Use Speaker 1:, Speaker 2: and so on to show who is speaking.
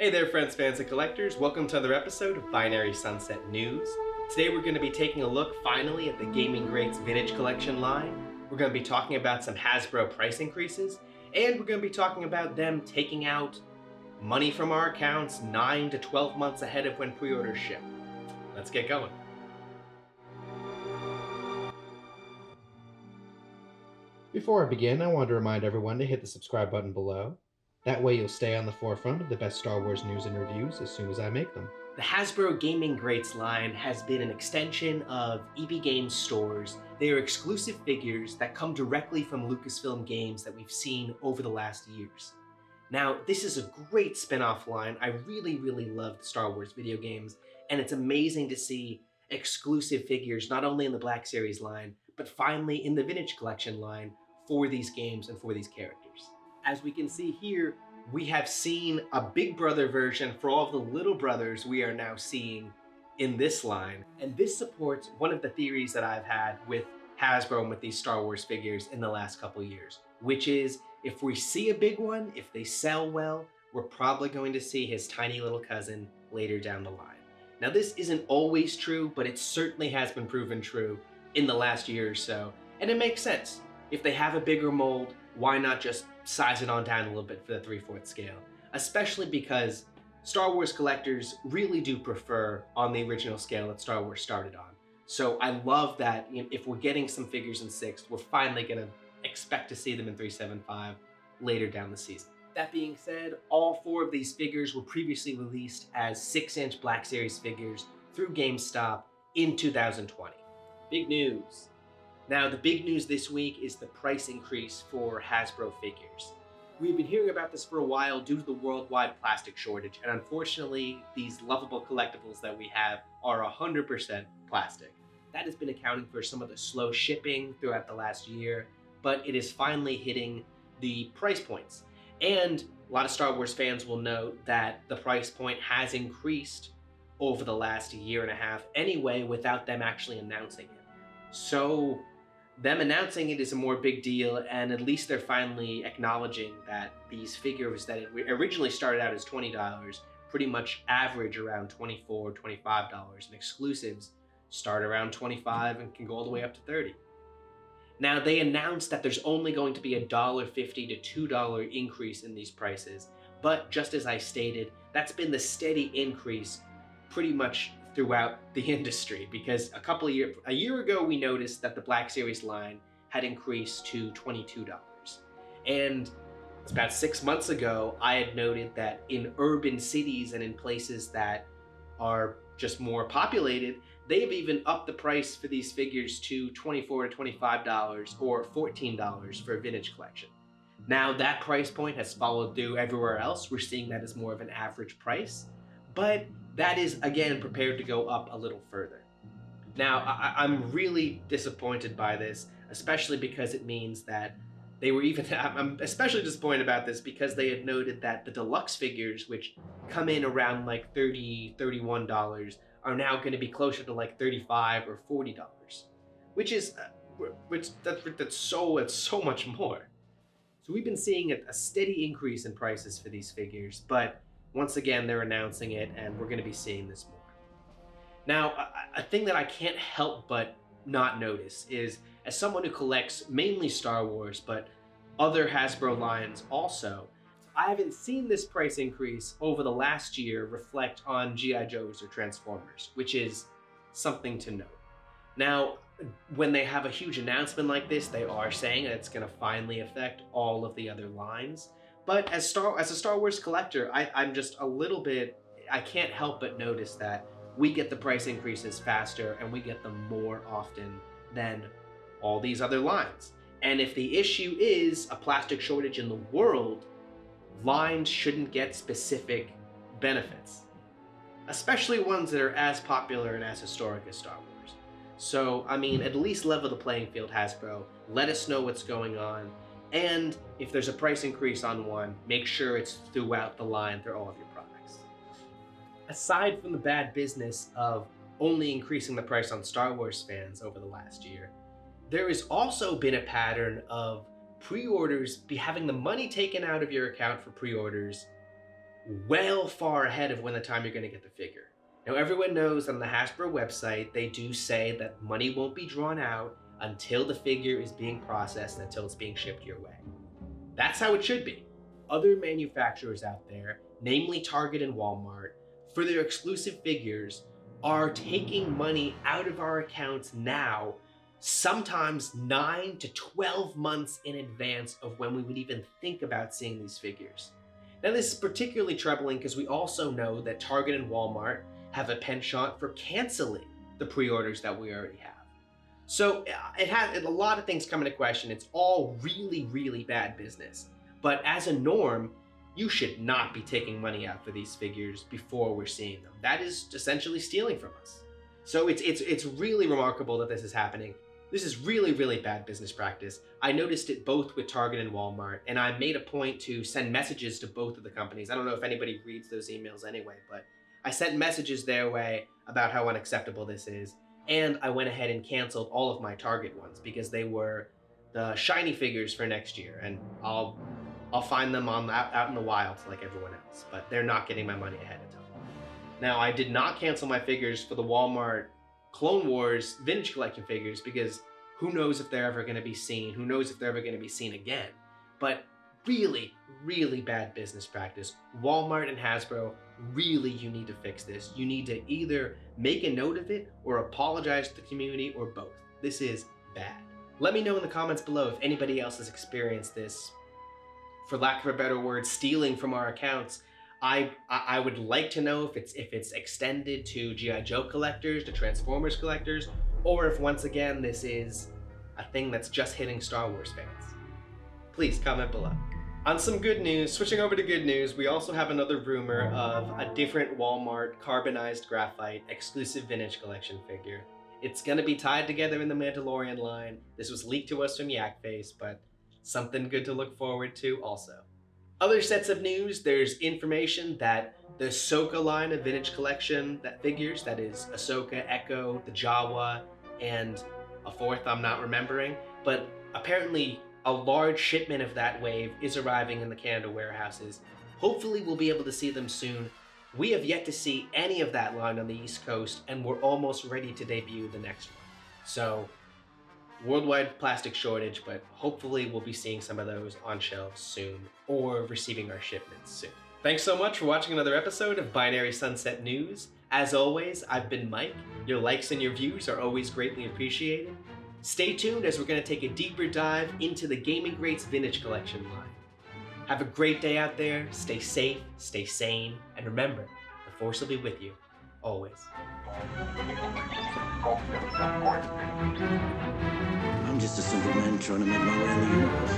Speaker 1: Hey there friends, fans, and collectors. Welcome to another episode of Binary Sunset News. Today we're going to be taking a look finally at the Gaming Greats Vintage Collection line. We're going to be talking about some Hasbro price increases, and we're going to be talking about them taking out money from our accounts 9 to 12 months ahead of when pre-orders ship. Let's get going. Before I begin, I want to remind everyone to hit the subscribe button below. That way you'll stay on the forefront of the best Star Wars news and reviews as soon as I make them. The Hasbro Gaming Greats line has been an extension of EB Games stores. They are exclusive figures that come directly from Lucasfilm games that we've seen over the last years. Now, this is a great spin-off line. I really love the Star Wars video games, and it's amazing to see exclusive figures not only in the Black Series line, but finally in the Vintage Collection line for these games and for these characters. As we can see here, we have seen a Big Brother version for all of the little brothers we are now seeing in this line. And this supports one of the theories that I've had with Hasbro and with these Star Wars figures in the last couple years, which is if we see a big one, if they sell well, we're probably going to see his tiny little cousin later down the line. Now this isn't always true, but it certainly has been proven true in the last year or so, and it makes sense. If they have a bigger mold, why not just size it on down a little bit for the 3/4 scale? Especially because Star Wars collectors really do prefer on the original scale that Star Wars started on. So I love that if we're getting some figures in 6th, we're finally gonna expect to see them in 375 later down the season. That being said, all 4 of these figures were previously released as 6-inch Black Series figures through GameStop in 2020. Big news. Now, the big news this week is the price increase for Hasbro figures. We've been hearing about this for a while due to the worldwide plastic shortage, and unfortunately, these lovable collectibles that we have are 100% plastic. That has been accounting for some of the slow shipping throughout the last year, but it is finally hitting the price points. And a lot of Star Wars fans will note that the price point has increased over the last year and a half anyway without them actually announcing it. So them announcing it is a more big deal, and at least they're finally acknowledging that these figures that originally started out as $20 pretty much average around $24, $25, and exclusives start around $25 and can go all the way up to $30. Now, they announced that there's only going to be a $1.50 to $2 increase in these prices, but just as I stated, that's been the steady increase pretty much throughout the industry, because a year ago we noticed that the Black Series line had increased to $22. And it's about 6 months ago I had noted that in urban cities and in places that are just more populated, they've even upped the price for these figures to $24 to $25 or $14 for a vintage collection. Now that price point has followed through everywhere else. We're seeing that as more of an average price, but that is, again, prepared to go up a little further. Now, I'm really disappointed by this, especially because it means that they were even, I'm especially disappointed about this because they had noted that the deluxe figures, which come in around like $30, $31, are now going to be closer to like $35 or $40, that's so much more. So we've been seeing a steady increase in prices for these figures, but once again, they're announcing it, and we're going to be seeing this more. Now, a thing that I can't help but not notice is, as someone who collects mainly Star Wars, but other Hasbro lines also, I haven't seen this price increase over the last year reflect on G.I. Joes or Transformers, which is something to note. Now, when they have a huge announcement like this, they are saying that it's going to finally affect all of the other lines. But as a Star Wars collector, I'm just a little bit, I can't help but notice that we get the price increases faster and we get them more often than all these other lines. And if the issue is a plastic shortage in the world, lines shouldn't get specific benefits, especially ones that are as popular and as historic as Star Wars. So, I mean, at least level the playing field, Hasbro. Let us know what's going on. And if there's a price increase on one, make sure it's throughout the line through all of your products. Aside from the bad business of only increasing the price on Star Wars fans over the last year, there has also been a pattern of pre-orders having the money taken out of your account for pre-orders well far ahead of when the time you're going to get the figure. Now, everyone knows on the Hasbro website, they do say that money won't be drawn out until the figure is being processed, until it's being shipped your way. That's how it should be. Other manufacturers out there, namely Target and Walmart, for their exclusive figures, are taking money out of our accounts now, sometimes 9 to 12 months in advance of when we would even think about seeing these figures. Now, this is particularly troubling because we also know that Target and Walmart have a penchant for canceling the pre-orders that we already have. So it has a lot of things come into question. It's all really, really bad business. But as a norm, you should not be taking money out for these figures before we're seeing them. That is essentially stealing from us. So it's really remarkable that this is happening. This is really, really bad business practice. I noticed it both with Target and Walmart, and I made a point to send messages to both of the companies. I don't know if anybody reads those emails anyway, but I sent messages their way about how unacceptable this is, and I went ahead and canceled all of my Target ones because they were the shiny figures for next year, and I'll find them out in the wild like everyone else, but they're not getting my money ahead of time. Now, I did not cancel my figures for the Walmart Clone Wars Vintage Collection figures because who knows if they're ever going to be seen, who knows if they're ever going to be seen again. But really, really bad business practice. Walmart and Hasbro, really, you need to fix this. You need to either make a note of it or apologize to the community or both. This is bad. Let me know in the comments below if anybody else has experienced this, for lack of a better word, stealing from our accounts. I would like to know if it's extended to G.I. Joe collectors, to Transformers collectors, or if once again this is a thing that's just hitting Star Wars fans. Please comment below. On some good news, switching over to good news, we also have another rumor of a different Walmart carbonized graphite exclusive vintage collection figure. It's gonna be tied together in the Mandalorian line. This was leaked to us from Yakface, but something good to look forward to also. Other sets of news, there's information that the Ahsoka line of vintage collection figures, that is Ahsoka, Echo, the Jawa, and a fourth I'm not remembering, but apparently a large shipment of that wave is arriving in the Canada warehouses. Hopefully we'll be able to see them soon. We have yet to see any of that line on the East Coast, and we're almost ready to debut the next one. So, worldwide plastic shortage, but hopefully we'll be seeing some of those on shelves soon or receiving our shipments soon. Thanks so much for watching another episode of Binary Sunset News. As always, I've been Mike. Your likes and your views are always greatly appreciated. Stay tuned as we're going to take a deeper dive into the Gaming Greats Vintage Collection line. Have a great day out there, stay safe, stay sane, and remember, the Force will be with you, always.
Speaker 2: I'm just a simple man trying to make my way in the universe.